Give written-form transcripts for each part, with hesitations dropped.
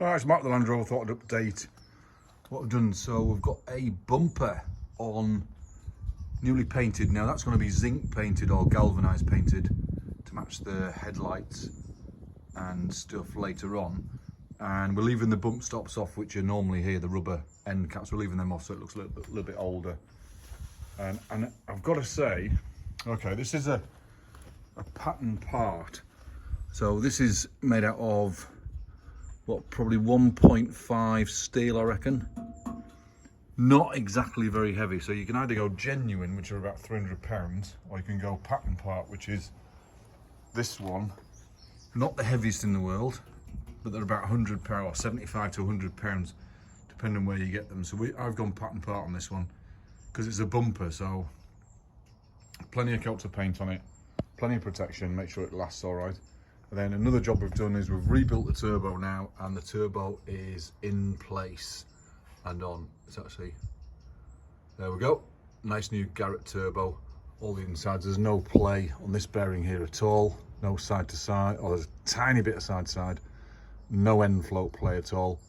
Alright, it's Mark the LandRover. Thought I'd update what I've done. So we've got a bumper on newly painted. Now that's going to be zinc painted or galvanised painted to match the headlights and stuff later on. And we're leaving the bump stops off, which are normally here, the rubber end caps. We're leaving them off so it looks a little bit older. And I've got to say, okay, this is a pattern part. So this is made out of what, probably 1.5 steel, I reckon. Not exactly very heavy, so you can either go genuine, which are about £300, or you can go pattern part, which is this one. Not the heaviest in the world, but they're about £100 or 75 to £100, depending on where you get them. So I've gone pattern part on this one because it's a bumper, so plenty of coats of paint on it, plenty of protection, make sure it lasts all right. And then another job we've done is we've rebuilt the turbo now, and the turbo is in place and on. It's actually, there we go, nice new Garrett turbo. All the insides, there's no play on this bearing here at all, no side to side, or there's a tiny bit of side to side, no end float play at all.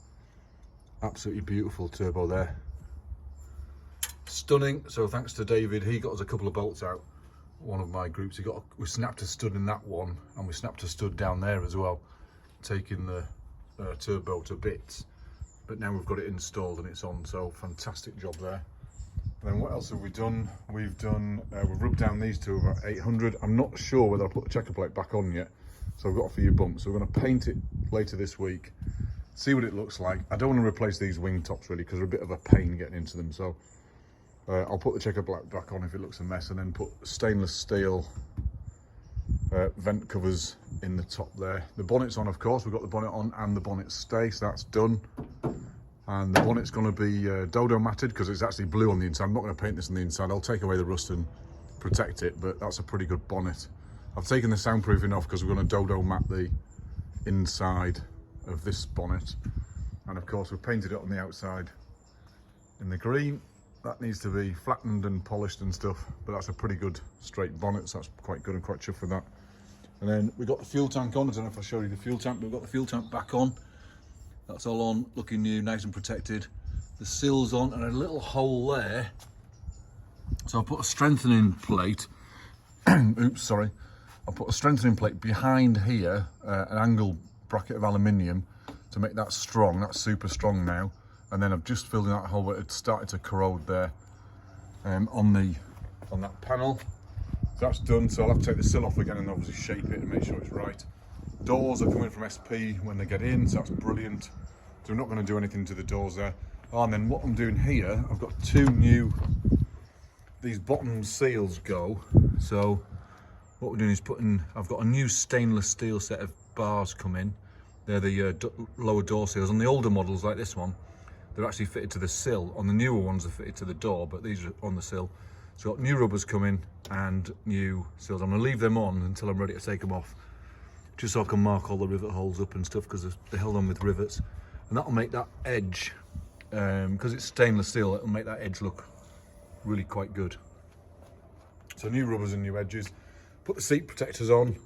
Absolutely beautiful turbo there, stunning. So thanks to David, he got us a couple of bolts out. One of my groups, we snapped a stud in that one, and we snapped a stud down there as well, taking the turbo to bits. But now we've got it installed and it's on, so fantastic job there. And then what else have we done? We've rubbed down these two about 800. I'm not sure whether I'll put the checker plate back on yet, so I've got a few bumps. So we're going to paint it later this week, see what it looks like. I don't want to replace these wing tops really, because they're a bit of a pain getting into them. So I'll put the checker plate back on if it looks a mess, and then put stainless steel vent covers in the top there. The bonnet's on, of course. We've got the bonnet on and the bonnet stay, so that's done. And the bonnet's going to be dodo matted because it's actually blue on the inside. I'm not going to paint this on the inside. I'll take away the rust and protect it, but that's a pretty good bonnet. I've taken the soundproofing off because we're going to dodo mat the inside of this bonnet. And of course we've painted it on the outside in the green. That needs to be flattened and polished and stuff, but that's a pretty good straight bonnet, so that's quite good. I'm quite chuffed with that. And then we've got the fuel tank on. I don't know if I showed you the fuel tank, but we've got the fuel tank back on. That's all on, looking new, nice and protected. The sill's on, and a little hole there. So I put a strengthening plate. Oops, sorry. I put a strengthening plate behind here, an angle bracket of aluminium to make that strong. That's super strong now. And then I've just filled in that hole where it started to corrode there on that panel. So that's done. So I'll have to take the sill off again and obviously shape it and make sure it's right. Doors are coming from SP when they get in, so that's brilliant. So we're not going to do anything to the doors there. Oh, and then what I'm doing here, I've got these bottom seals go. So what we're doing is I've got a new stainless steel set of bars come in. They're the lower door seals. On the older models like this one, they're actually fitted to the sill. On the newer ones, they're fitted to the door, but these are on the sill. So I've got new rubbers coming and new seals. I'm going to leave them on until I'm ready to take them off, just so I can mark all the rivet holes up and stuff, because they're held on with rivets. And that'll make that edge, because it's stainless steel, it'll make that edge look really quite good. So new rubbers and new edges. Put the seat protectors on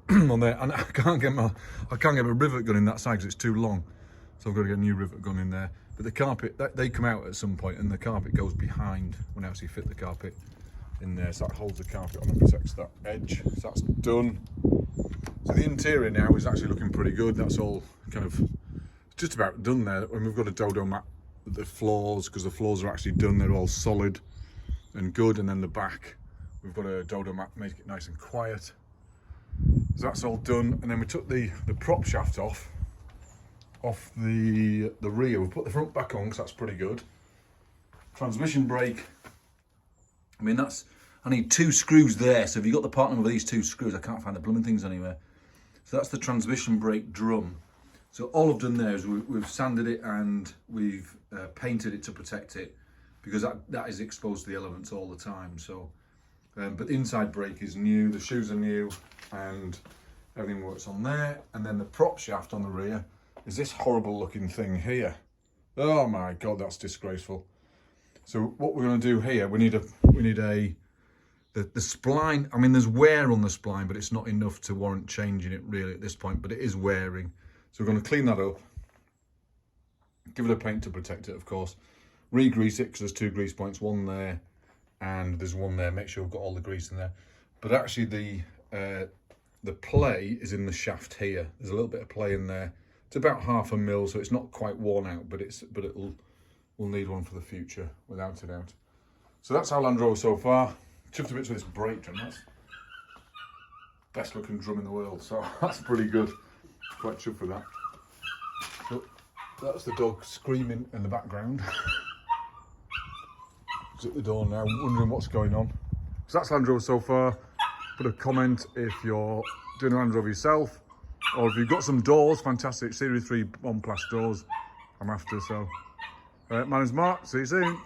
there, and I can't get my rivet gun in that side because it's too long. So I've got to get a new rivet gun in there. But the carpet, they come out at some point, and the carpet goes behind when I actually fit the carpet in there. So that holds the carpet on and protects that edge. So that's done. So the interior now is actually looking pretty good. That's all kind of just about done there. And we've got a dodo mat the floors, because the floors are actually done. They're all solid and good. And then the back, we've got a dodo mat, make it nice and quiet. So that's all done. And then we took the prop shaft off the rear. We've put the front back on because that's pretty good. Transmission brake, I mean, I need 2 screws there. So if you've got the part number of these 2 screws, I can't find the blooming things anywhere. So that's the transmission brake drum. So all I've done there is we've sanded it and we've painted it to protect it, because that is exposed to the elements all the time. So, but the inside brake is new, the shoes are new, and everything works on there. And then the prop shaft on the rear is this horrible looking thing here. Oh my God, that's disgraceful. So what we're going to do here, we need the spline. I mean, there's wear on the spline, but it's not enough to warrant changing it really at this point, but it is wearing. So we're going to clean that up. give it a paint to protect it, of course. Re-grease it, because there's 2 grease points, one there and there's one there. Make sure we've got all the grease in there. But actually the play is in the shaft here. There's a little bit of play in there. It's about 1/2 mil, so it's not quite worn out, but we'll need one for the future, without a doubt. So that's our LandRover so far. Chuffed a bit with this brake drum. That's best looking drum in the world, so that's pretty good. Quite chuffed with that. So that's the dog screaming in the background. He's at the door now, wondering what's going on. So that's LandRover so far. Put a comment if you're doing a LandRover yourself, or if you've got some doors, fantastic Series 3 on-plus doors I'm after. So my name's Mark, see you soon.